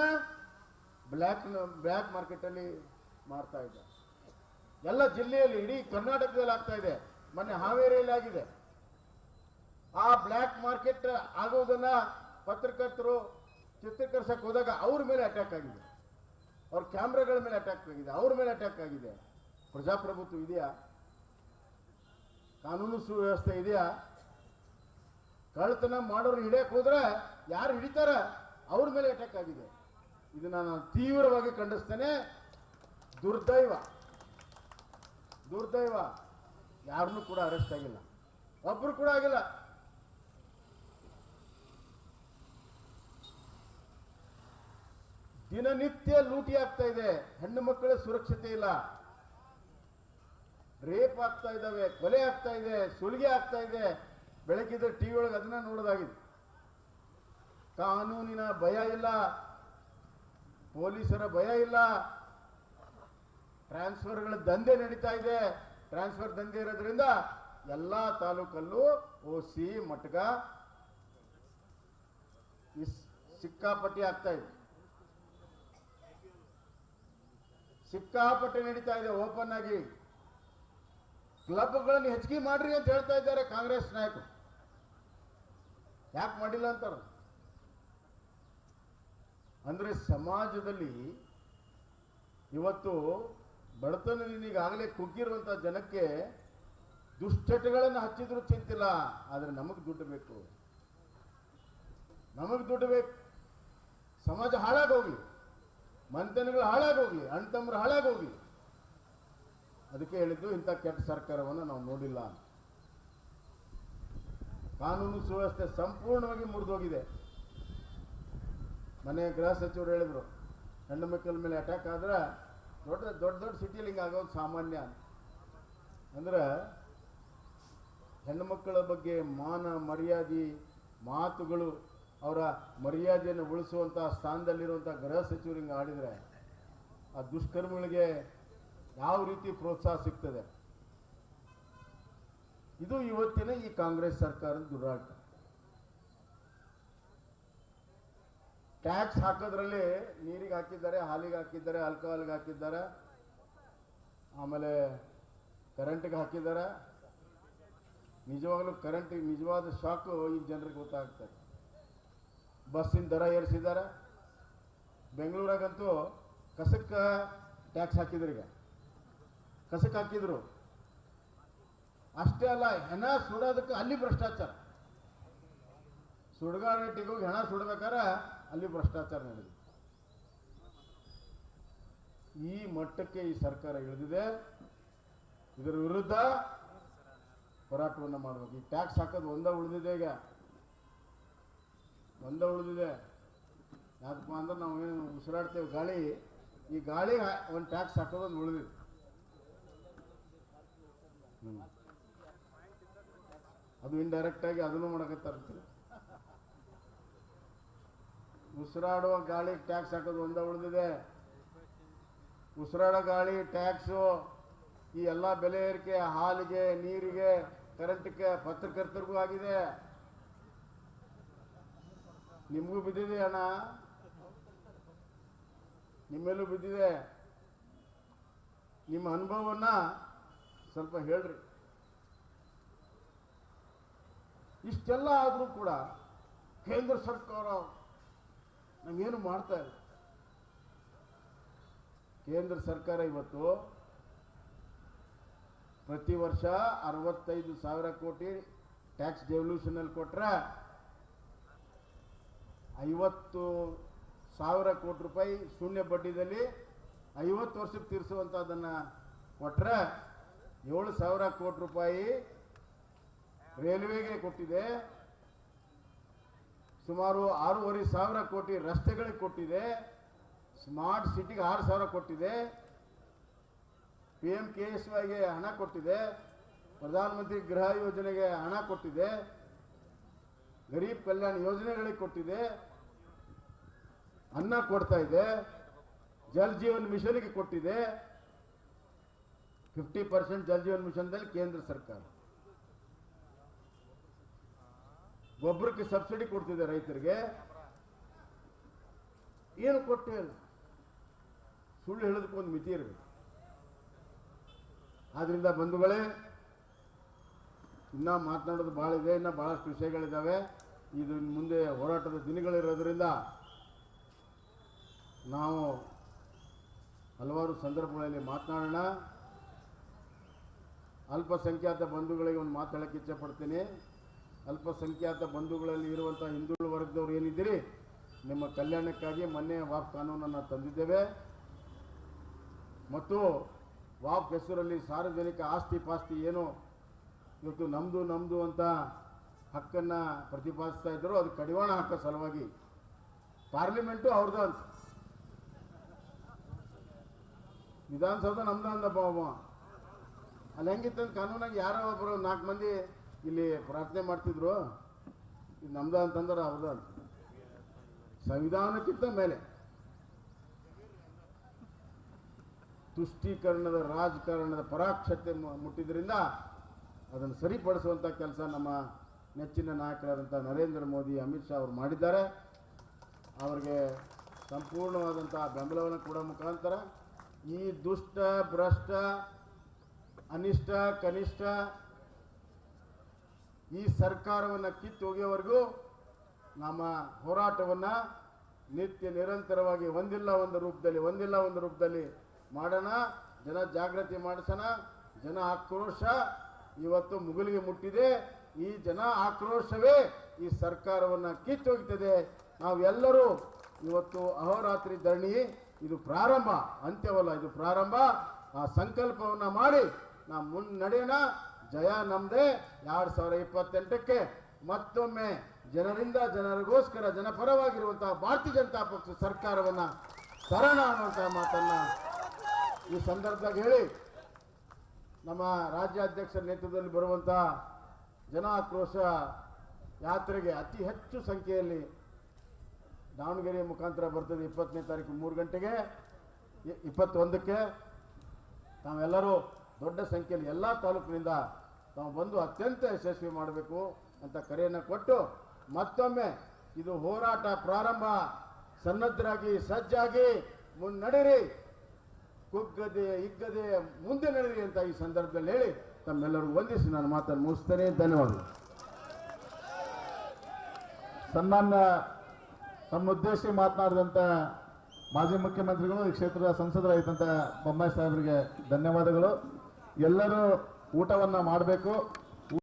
ಬ್ಲ್ಯಾಕ್ ಮಾರ್ಕೆಟಲ್ಲಿ ಮಾರ್ತಾ ಇದ್ದಾರೆ. ಎಲ್ಲ ಜಿಲ್ಲೆಯಲ್ಲಿ, ಇಡೀ ಕರ್ನಾಟಕದಲ್ಲಿ ಆಗ್ತಾ ಇದೆ. ಮೊನ್ನೆ ಹಾವೇರಿಯಲ್ಲಿ ಆಗಿದೆ. ಆ ಬ್ಲ್ಯಾಕ್ ಮಾರ್ಕೆಟ್ ಆಗೋದನ್ನ ಪತ್ರಕರ್ತರು ಚಿತ್ರೀಕರಿಸಕ್ಕೆ ಹೋದಾಗ ಅವ್ರ ಮೇಲೆ ಅಟ್ಯಾಕ್ ಆಗಿದೆ, ಅವ್ರ ಕ್ಯಾಮ್ರಾಗಳ ಮೇಲೆ ಅಟ್ಯಾಕ್ ಆಗಿದೆ, ಅವ್ರ ಮೇಲೆ ಅಟ್ಯಾಕ್ ಆಗಿದೆ. ಪ್ರಜಾಪ್ರಭುತ್ವ ಇದೆಯಾ? ಕಾನೂನು ಸುವ್ಯವಸ್ಥೆ ಇದೆಯಾ? ಕಳ್ಳತನ ಮಾಡೋರು ಹಿಡಿಯಕ್ಕೆ ಹೋದ್ರೆ ಯಾರು ಹಿಡಿತಾರ ಅವ್ರ ಮೇಲೆ ಅಟ್ಯಾಕ್ ಆಗಿದೆ. ಇದನ್ನ ನಾನು ತೀವ್ರವಾಗಿ ಖಂಡಿಸ್ತೇನೆ. ದುರ್ದೈವ ಯಾರನ್ನೂ ಕೂಡ ಅರೆಸ್ಟ್ ಆಗಿಲ್ಲ, ಒಬ್ರು ಕೂಡ ಆಗಿಲ್ಲ. ದಿನನಿತ್ಯ ಲೂಟಿ ಆಗ್ತಾ ಇದೆ, ಹೆಣ್ಣು ಮಕ್ಕಳ ಸುರಕ್ಷತೆ ಇಲ್ಲ, ರೇಪ್ ಆಗ್ತಾ ಇದ್ದಾವೆ, ಕೊಲೆ ಆಗ್ತಾ ಇದೆ, ಸುಲಿಗೆ ಆಗ್ತಾ ಇದೆ. ಬೆಳಕಿದ್ರೆ ಟಿವಿ ಒಳಗೆ ಅದನ್ನ ನೋಡೋದಾಗಿದೆ. ಕಾನೂನಿನ ಭಯ ಇಲ್ಲ, ಪೊಲೀಸರ ಭಯ ಇಲ್ಲ, ಟ್ರಾನ್ಸ್ಫರ್ಗಳ ದಂಧೆ ನಡೀತಾ ಇದೆ. ಟ್ರಾನ್ಸ್ಫರ್ ದಂಧೆ ಇರೋದ್ರಿಂದ ಎಲ್ಲಾ ತಾಲೂಕಲ್ಲೂ ಓಸಿ ಮಟ್ಗ ಸಿಕ್ಕಾಪಟ್ಟಿ ಆಗ್ತಾ ಇದೆ, ಸಿಕ್ಕಾಪಟ್ಟೆ ನಡೀತಾ ಇದೆ. ಓಪನ್ ಆಗಿ ಕ್ಲಬ್ಗಳನ್ನು ಹೆಚ್ಚಿಗೆ ಮಾಡ್ರಿ ಅಂತ ಹೇಳ್ತಾ ಇದ್ದಾರೆ ಕಾಂಗ್ರೆಸ್ ನಾಯಕರು. ಯಾಕೆ ಮಾಡಿಲ್ಲ ಅಂತಾರ? ಅಂದ್ರೆ ಸಮಾಜದಲ್ಲಿ ಇವತ್ತು ಬಡತನದಿಂದ ಈಗಾಗಲೇ ಕುಗ್ಗಿರುವಂತ ಜನಕ್ಕೆ ದುಶ್ಚಟಗಳನ್ನು ಹಚ್ಚಿದ್ರು ಚಿಂತಿಲ್ಲ. ಆದ್ರೆ ನಮಗೆ ದುಡ್ಡು ಬೇಕು, ಸಮಾಜ ಹಾಳಾಗೋಗ್ಲಿ, ಮನೆತನಗಳು ಹಾಳಾಗೋಗ್ಲಿ, ಅಣ್ತಮ್ಮರು ಹಾಳಾಗೋಗ್ಲಿ. ಅದಕ್ಕೆ ಹೇಳಿದ್ದು ಇಂಥ ಕೆಟ್ಟ ಸರ್ಕಾರವನ್ನು ನಾವು ನೋಡಿಲ್ಲ. ಕಾನೂನು ಸುವ್ಯವಸ್ಥೆ ಸಂಪೂರ್ಣವಾಗಿ ಮುರಿದೋಗಿದೆ. ಮನೆ ಗೃಹ ಸಚಿವರು ಹೇಳಿದ್ರು, ಹೆಣ್ಣು ಮಕ್ಕಳ ಮೇಲೆ ಅಟ್ಯಾಕ್ ಆದ್ರೆ ದೊಡ್ಡ ಸಿಟಿಯಲ್ಲಿ ಹಿಂಗೆ ಆಗೋದು ಸಾಮಾನ್ಯ. ಅಂದ್ರೆ ಹೆಣ್ಣು ಮಕ್ಕಳ ಬಗ್ಗೆ ಮಾನ ಮರ್ಯಾದೆ ಮಾತುಗಳು, ಅವರ ಮರ್ಯಾದೆಯನ್ನು ಉಳಿಸುವಂಥ ಸ್ಥಾನದಲ್ಲಿರುವಂಥ ಗೃಹ ಸಚಿವರು ಹಿಂಗೆ ಆಡಿದರೆ ಆ ದುಷ್ಕರ್ಮಿಗಳಿಗೆ ಯಾವ ರೀತಿ ಪ್ರೋತ್ಸಾಹ ಸಿಗ್ತದೆ? ಇದು ಇವತ್ತಿನ ಈ ಕಾಂಗ್ರೆಸ್ ಸರ್ಕಾರದ ದುರಾಟ. ಟ್ಯಾಕ್ಸ್ ಹಾಕೋದ್ರಲ್ಲಿ ನೀರಿಗೆ ಹಾಕಿದ್ದಾರೆ, ಹಾಲಿಗೆ ಹಾಕಿದ್ದಾರೆ, ಆಲ್ಕೋಹಾಲ್ಗೆ ಹಾಕಿದ್ದಾರೆ, ಆಮೇಲೆ ಕರೆಂಟ್ಗೆ ಹಾಕಿದ್ದಾರೆ. ನಿಜವಾಗ್ಲೂ ಕರೆಂಟಿಗೆ ನಿಜವಾದ ಶಾಕು ಈ ಜನರಿಗೆ ಗೊತ್ತಾಗ್ತದೆ. ಬಸ್ಸಿನ ದರ ಏರಿಸಿದ್ದಾರೆ. ಬೆಂಗಳೂರಾಗಂತೂ ಕಸಕ್ಕೆ ಟ್ಯಾಕ್ಸ್ ಹಾಕಿದ್ರು. ಈಗ ಕಸಕ್ಕೆ ಹಾಕಿದ್ರು. ಅಷ್ಟೇ ಅಲ್ಲ, ಹೆಣ ಸುಡೋದಕ್ಕೆ ಅಲ್ಲಿ ಭ್ರಷ್ಟಾಚಾರ. ಸುಡುಗಾಡಿಗೆ ಹೋಗಿ ಹೆಣ ಸುಡಬೇಕಾದ್ರೆ ಅಲ್ಲಿ ಭ್ರಷ್ಟಾಚಾರ ನಡೆದಿದೆ. ಈ ಮಟ್ಟಕ್ಕೆ ಈ ಸರ್ಕಾರ ಇಳಿದಿದೆ. ಇದರ ವಿರುದ್ಧ ಹೋರಾಟವನ್ನು ಮಾಡಬೇಕು. ಈ ಟ್ಯಾಕ್ಸ್ ಹಾಕೋದು ಒಂದೇ ಉಳಿದಿದೆ. ಈಗ ಒಂದೇ ಉಳಿದಿದೆ. ಯಾಕಪ್ಪ ಅಂದ್ರೆ ನಾವೇನು ಉಸಿರಾಡ್ತೇವೆ ಗಾಳಿ, ಈ ಗಾಳಿ ಒಂದು ಟ್ಯಾಕ್ಸ್ ಹಾಕೋದೊಂದು ಉಳಿದಿದೆ. ಅದು ಇಂಡೈರೆಕ್ಟ್ ಆಗಿ ಅದನ್ನು ಮಾಡಕತ್ತಾರೆ. ಉಸಿರಾಡುವ ಗಾಳಿ ಟ್ಯಾಕ್ಸ್ ಹಾಕೋದು ಒಂದೇ ಉಳಿದಿದೆ. ಉಸಿರಾಡೋ ಗಾಳಿ ಟ್ಯಾಕ್ಸು, ಈ ಎಲ್ಲ ಬೆಲೆ ಏರಿಕೆ, ಹಾಲಿಗೆ, ನೀರಿಗೆ, ಕರೆಂಟ್ಗೆ, ಪತ್ರಕರ್ತರಿಗೂ ಆಗಿದೆ. ನಿಮಗೂ ಬಿದ್ದಿದೆ ಅಣ್ಣ, ನಿಮ್ಮೆಲ್ಲೂ ಬಿದ್ದಿದೆ. ನಿಮ್ಮ ಅನುಭವವನ್ನ ಸ್ವಲ್ಪ ಹೇಳ್ರಿ. ಇಷ್ಟೆಲ್ಲ ಆದರೂ ಕೂಡ ಕೇಂದ್ರ ಸರ್ಕಾರ ನಮಗೇನು ಮಾಡ್ತಾ ಇಲ್ಲ. ಕೇಂದ್ರ ಸರ್ಕಾರ ಇವತ್ತು ಪ್ರತಿ ವರ್ಷ 65,000 ಕೋಟಿ ಟ್ಯಾಕ್ಸ್ ಡೆವಲ್ಯೂಷನಲ್ಲಿ ಕೊಟ್ರೆ 50,000 ಕೋಟಿ ರೂಪಾಯಿ ಶೂನ್ಯ ಬಡ್ಡಿದಲ್ಲಿ 50 ವರ್ಷಕ್ಕೆ ತೀರಿಸುವಂಥದ್ದನ್ನು ಕೊಟ್ಟರೆ 7,000 ಕೋಟಿ ರೂಪಾಯಿ ರೈಲ್ವೆಗೆ ಕೊಟ್ಟಿದೆ. ಸುಮಾರು 6,500 ಕೋಟಿ ರಸ್ತೆಗಳಿಗೆ ಕೊಟ್ಟಿದೆ. ಸ್ಮಾರ್ಟ್ ಸಿಟಿಗೆ 6,000 ಕೊಟ್ಟಿದೆ. PMKSYಗೆ ಹಣ ಕೊಟ್ಟಿದೆ. ಪ್ರಧಾನಮಂತ್ರಿ ಗೃಹ ಯೋಜನೆಗೆ ಹಣ ಕೊಟ್ಟಿದೆ. ಗರೀಬ್ ಕಲ್ಯಾಣ ಯೋಜನೆಗಳಿಗೆ ಕೊಟ್ಟಿದೆ. ಅನ್ನ ಕೊಡ್ತಾ ಇದೆ. ಜಲ್ ಜೀವನ್ ಮಿಷನ್ಗೆ ಕೊಟ್ಟಿದೆ. 50% ಜಲ್ ಜೀವನ್ ಮಿಷನ್ದಲ್ಲಿ ಕೇಂದ್ರ ಸರ್ಕಾರ. ಗೊಬ್ಬರಕ್ಕೆ ಸಬ್ಸಿಡಿ ಕೊಡ್ತಿದೆ ರೈತರಿಗೆ. ಏನು ಕೊಟ್ಟೇ ಇಲ್ಲ. ಸುಳ್ಳು ಹೇಳೋದಕ್ಕೊಂದು ಮಿತಿ ಇರಬೇಕು. ಆದ್ರಿಂದ ಬಂಧುಗಳೇ, ಇನ್ನೂ ಮಾತನಾಡೋದು ಭಾಳ ಇದೆ, ಇನ್ನೂ ಭಾಳಷ್ಟು ವಿಷಯಗಳಿದ್ದಾವೆ. ಇದು ಮುಂದೆ ಹೋರಾಟದ ದಿನಗಳಿರೋದ್ರಿಂದ ನಾವು ಹಲವಾರು ಸಂದರ್ಭಗಳಲ್ಲಿ ಮಾತನಾಡೋಣ. ಅಲ್ಪಸಂಖ್ಯಾತ ಬಂಧುಗಳಿಗೆ ಒಂದು ಮಾತು ಹೇಳಕ್ಕೆ ಇಚ್ಛೆ ಪಡ್ತೀನಿ. ಅಲ್ಪಸಂಖ್ಯಾತ ಬಂಧುಗಳಲ್ಲಿ ಇರುವಂಥ ಹಿಂದುಳಿದ ವರ್ಗದವ್ರು ಏನಿದ್ದೀರಿ, ನಿಮ್ಮ ಕಲ್ಯಾಣಕ್ಕಾಗಿ ಮೊನ್ನೆ ವಾಕ್ ಕಾನೂನನ್ನು ತಂದಿದ್ದೇವೆ ಮತ್ತು ವಾಕ್ ಹೆಸರಲ್ಲಿ ಸಾರ್ವಜನಿಕ ಆಸ್ತಿ ಪಾಸ್ತಿ ಏನು ಇವತ್ತು ನಮ್ಮದು ಅಂತ ಹಕ್ಕನ್ನು ಪ್ರತಿಪಾದಿಸ್ತಾ ಇದ್ದರು, ಅದು ಕಡಿವಾಣ ಹಾಕೋ ಸಲುವಾಗಿ ಪಾರ್ಲಿಮೆಂಟು ಅವ್ರದ್ದು ಅಂತ, ವಿಧಾನಸೌಧ ನಮ್ದು ಅಂದಪ್ಪ ಒಬ್ಬ. ಅಲ್ಲಿ ಹೆಂಗಿತ್ತಂತ ಕಾನೂನಾಗಿ ಯಾರೋ ಒಬ್ಬರು 4 ಮಂದಿ ಇಲ್ಲಿ ಪ್ರಾರ್ಥನೆ ಮಾಡ್ತಿದ್ರು, ಇದು ನಮ್ದು ಅಂತಂದ್ರೆ ಅವ್ರದ್ದು ಅಂತ. ಸಂವಿಧಾನಕ್ಕಿಂತ ಮೇಲೆ ತುಷ್ಟೀಕರಣದ ರಾಜಕಾರಣದ ಪರಾಕ್ಷತೆ ಮುಟ್ಟಿದ್ರಿಂದ ಅದನ್ನು ಸರಿಪಡಿಸುವಂಥ ಕೆಲಸ ನಮ್ಮ ನೆಚ್ಚಿನ ನಾಯಕರಾದಂಥ ನರೇಂದ್ರ ಮೋದಿ, ಅಮಿತ್ ಶಾ ಅವರು ಮಾಡಿದ್ದಾರೆ. ಅವರಿಗೆ ಸಂಪೂರ್ಣವಾದಂಥ ಬೆಂಬಲವನ್ನು ಕೊಡೋ ಮುಖಾಂತರ ಈ ದುಷ್ಟ ಭ್ರಷ್ಟ ಅನಿಷ್ಟ ಕನಿಷ್ಠ ಈ ಸರ್ಕಾರವನ್ನು ಕಿತ್ತೊಗೆಯವರೆಗೂ ನಮ್ಮ ಹೋರಾಟವನ್ನು ನಿತ್ಯ ನಿರಂತರವಾಗಿ ಒಂದಿಲ್ಲ ಒಂದು ರೂಪದಲ್ಲಿ ಮಾಡೋಣ. ಜನ ಜಾಗೃತಿ ಮಾಡಿಸೋಣ. ಜನ ಆಕ್ರೋಶ ಇವತ್ತು ಮುಗಿಲಿಗೆ ಮುಟ್ಟಿದೆ. ಈ ಜನ ಆಕ್ರೋಶವೇ ಈ ಸರ್ಕಾರವನ್ನು ಕಿತ್ತೊಗಿತದೆ. ನಾವೆಲ್ಲರೂ ಇವತ್ತು ಅಹೋರಾತ್ರಿ ಧರಣಿ, ಇದು ಪ್ರಾರಂಭ, ಅಂತ್ಯವಲ್ಲ, ಇದು ಪ್ರಾರಂಭ. ಆ ಸಂಕಲ್ಪವನ್ನು ಮಾಡಿ ನಾವು ಮುನ್ನಡೆಯೋಣ. ಜಯ ನಮ್ಮದೇ. 2028ಕ್ಕೆ ಮತ್ತೊಮ್ಮೆ ಜನರಿಂದ ಜನರಿಗೋಸ್ಕರ ಜನಪರವಾಗಿರುವಂತಹ ಭಾರತೀಯ ಜನತಾ ಪಕ್ಷ ಸರ್ಕಾರವನ್ನು ತರೋಣ ಅನ್ನುವಂಥ ಮಾತನ್ನು ಈ ಸಂದರ್ಭದಾಗ ಹೇಳಿ, ನಮ್ಮ ರಾಜ್ಯಾಧ್ಯಕ್ಷರ ನೇತೃತ್ವದಲ್ಲಿ ಬರುವಂಥ ಜನ ಆಕ್ರೋಶ ಯಾತ್ರೆಗೆ ಅತಿ ಹೆಚ್ಚು ಸಂಖ್ಯೆಯಲ್ಲಿ ದಾವಣಗೆರೆ ಮುಖಾಂತರ ಬರ್ತದೆ. 20ನೇ ತಾರೀಕು 3 ಗಂಟೆಗೆ, 21ಕ್ಕೆ ತಾವೆಲ್ಲರೂ ದೊಡ್ಡ ಸಂಖ್ಯೆಯಲ್ಲಿ ಎಲ್ಲ ತಾಲೂಕಿನಿಂದ ತಾವು ಬಂದು ಅತ್ಯಂತ ಯಶಸ್ವಿ ಮಾಡಬೇಕು ಅಂತ ಕರೆಯನ್ನು ಕೊಟ್ಟು, ಮತ್ತೊಮ್ಮೆ ಇದು ಹೋರಾಟ ಪ್ರಾರಂಭ. ಸನ್ನದ್ಧರಾಗಿ ಸಜ್ಜಾಗಿ ಮುನ್ನಡೆಯಿರಿ, ಕುಗ್ಗದೆ ಹಿಗ್ಗದೆ ಮುಂದೆ ನಡೆಯಿರಿ ಅಂತ ಈ ಸಂದರ್ಭದಲ್ಲಿ ಹೇಳಿ ತಮ್ಮೆಲ್ಲರಿಗೂ ವಂದಿಸಿ ನಾನು ಮಾತನ್ನು ಮುಗಿಸ್ತೇನೆ. ಧನ್ಯವಾದಗಳು. ಸನ್ಮಾನ್ಯ ತಮ್ಮ ಉದ್ದೇಶಿ ಮಾತನಾಡಿದಂಥ ಮಾಜಿ ಮುಖ್ಯಮಂತ್ರಿಗಳು, ಈ ಕ್ಷೇತ್ರದ ಸಂಸದರಾಗಿದ್ದಂಥ ಬೊಮ್ಮಾಯಿ ಸಾಹೇಬರಿಗೆ ಧನ್ಯವಾದಗಳು. ಎಲ್ಲರೂ ಊಟವನ್ನು ಮಾಡಬೇಕು.